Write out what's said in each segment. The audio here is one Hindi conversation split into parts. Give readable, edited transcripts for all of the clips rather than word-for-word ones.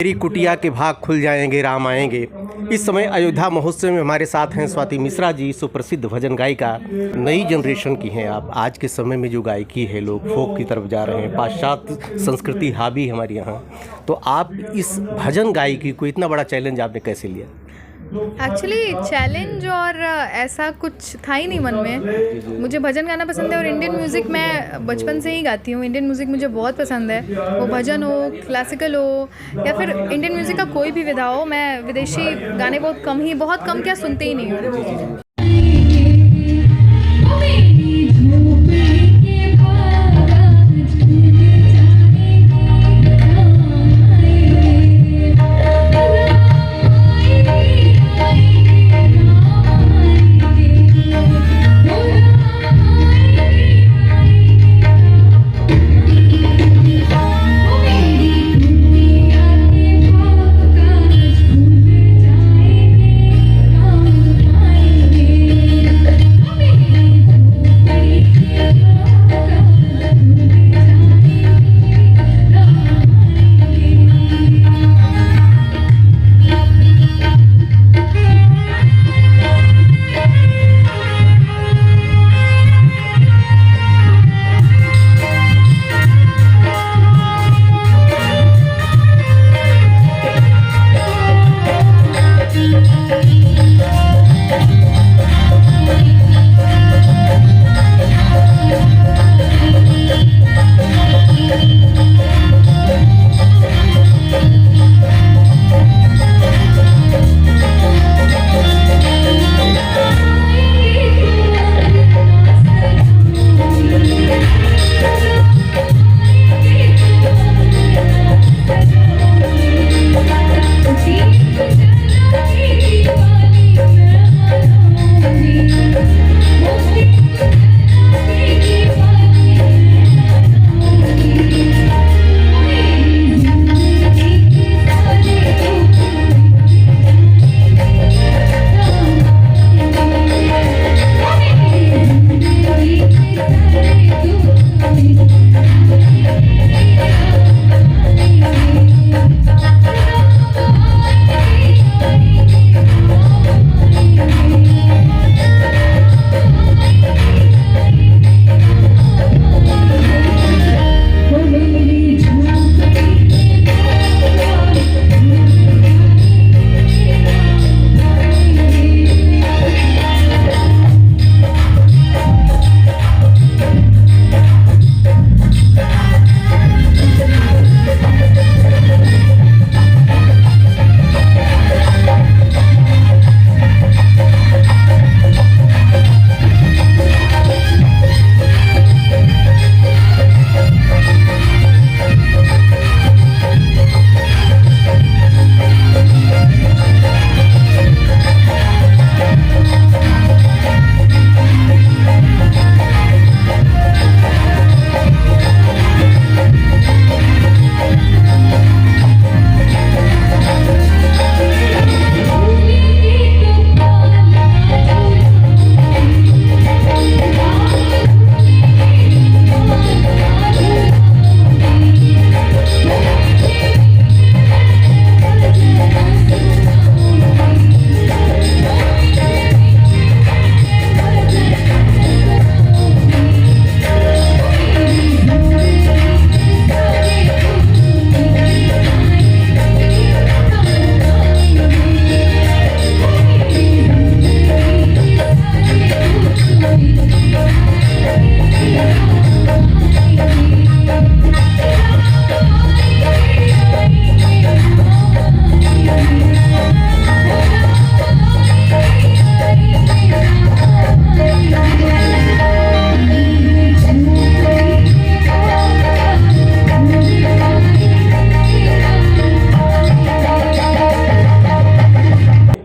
मेरी कुटिया के भाग खुल जाएंगे, राम आएंगे। इस समय अयोध्या महोत्सव में हमारे साथ हैं स्वाति मिश्रा जी, सुप्रसिद्ध भजन गायिका। नई जनरेशन की हैं आप। आज के समय में जो गायकी है, लोग फोक की तरफ जा रहे हैं, पाश्चात्य संस्कृति हावी हमारे यहाँ। तो आप इस भजन गायकी को इतना बड़ा चैलेंज आपने कैसे लिया? एक्चुअली चैलेंज और ऐसा कुछ था ही नहीं मन में। मुझे भजन गाना पसंद है और इंडियन म्यूज़िक मैं बचपन से ही गाती हूँ। इंडियन म्यूज़िक मुझे बहुत पसंद है, वो भजन हो, क्लासिकल हो या फिर इंडियन म्यूज़िक का कोई भी विधा हो। मैं विदेशी गाने बहुत कम क्या सुनते ही नहीं हूँ।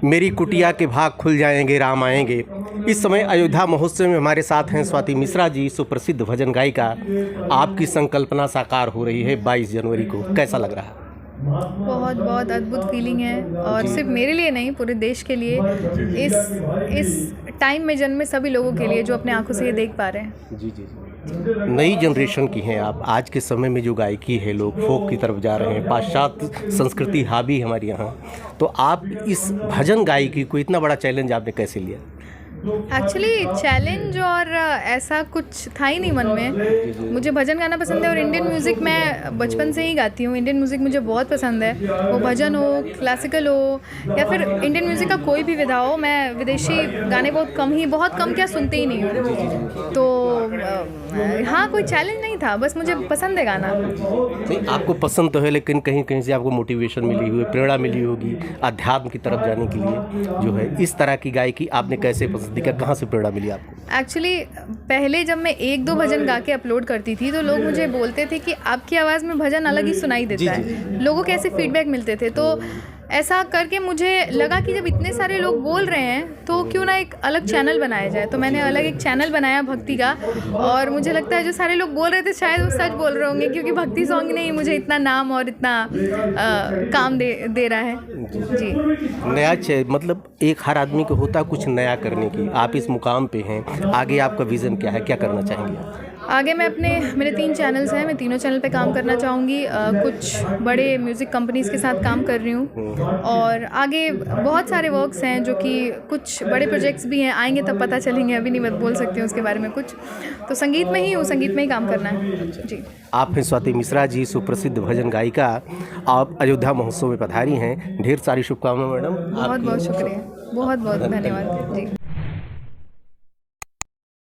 मेरी कुटिया के भाग खुल जाएंगे, राम आएंगे। इस समय अयोध्या महोत्सव में हमारे साथ हैं स्वाति मिश्रा जी, सुप्रसिद्ध भजन गायिका। आपकी संकल्पना साकार हो रही है 22 जनवरी को, कैसा लग रहा है? बहुत बहुत अद्भुत फीलिंग है और सिर्फ मेरे लिए नहीं, पूरे देश के लिए, इस टाइम में जन्मे सभी लोगों के लिए जो अपने आंखों से ये देख पा रहे हैं। जी जी जी। नई जनरेशन की हैं आप। आज के समय में जो गायकी है, लोग फोक की तरफ जा रहे हैं, पाश्चात्य संस्कृति हावी हमारे यहाँ। तो आप इस भजन गायकी को इतना बड़ा चैलेंज आपने कैसे लिया? एक्चुअली चैलेंज और ऐसा कुछ था ही नहीं मन में। मुझे भजन गाना पसंद है और इंडियन म्यूज़िक मैं बचपन से ही गाती हूँ। इंडियन म्यूज़िक मुझे बहुत पसंद है, वो भजन हो, क्लासिकल हो या फिर इंडियन म्यूज़िक का कोई भी विधा हो। मैं विदेशी गाने बहुत कम क्या सुनते ही नहीं हूँ। तो हाँ, कोई चैलेंज नहीं था, बस मुझे पसंद है गाना। नहीं, आपको पसंद तो है, लेकिन कहीं कहीं से आपको मोटिवेशन मिली हुई, प्रेरणा मिली होगी अध्यात्म की तरफ जाने के लिए। जो है इस तरह की गायकी आपने कैसे पसंद की, कहाँ से प्रेरणा मिली आपको? एक्चुअली पहले जब मैं 1-2 भजन गा के अपलोड करती थी तो लोग मुझे बोलते थे कि आपकी आवाज़ में भजन अलग ही सुनाई देता है। लोगों के ऐसे फीडबैक मिलते थे, तो ऐसा करके मुझे लगा कि जब इतने सारे लोग बोल रहे हैं तो क्यों ना एक अलग चैनल बनाया जाए। तो मैंने अलग एक चैनल बनाया भक्ति का, और मुझे लगता है जो सारे लोग बोल रहे थे शायद वो सच बोल रहे होंगे, क्योंकि भक्ति सॉन्ग ने ही मुझे इतना नाम और इतना काम दे रहा है जी। नया मतलब एक हर आदमी को होता कुछ नया करने की। आप इस मुकाम पे हैं, आगे आपका विज़न क्या है, क्या करना चाहेंगे? आगे मैं मेरे 3 चैनल्स हैं, मैं तीनों चैनल पे काम करना चाहूँगी। कुछ बड़े म्यूज़िक कंपनीज़ के साथ काम कर रही हूँ, और आगे बहुत सारे वर्क्स हैं जो कि कुछ बड़े प्रोजेक्ट्स भी हैं, आएंगे तब पता चलेंगे, अभी नहीं मैं बोल सकती हूँ उसके बारे में कुछ। तो संगीत में ही काम करना है जी। आप हैं स्वाति मिश्रा जी, सुप्रसिद्ध भजन गायिका। आप अयोध्या महोत्सव में पधारी हैं, ढेर सारी शुभकामनाएं मैडम। बहुत बहुत शुक्रिया, बहुत बहुत धन्यवाद जी।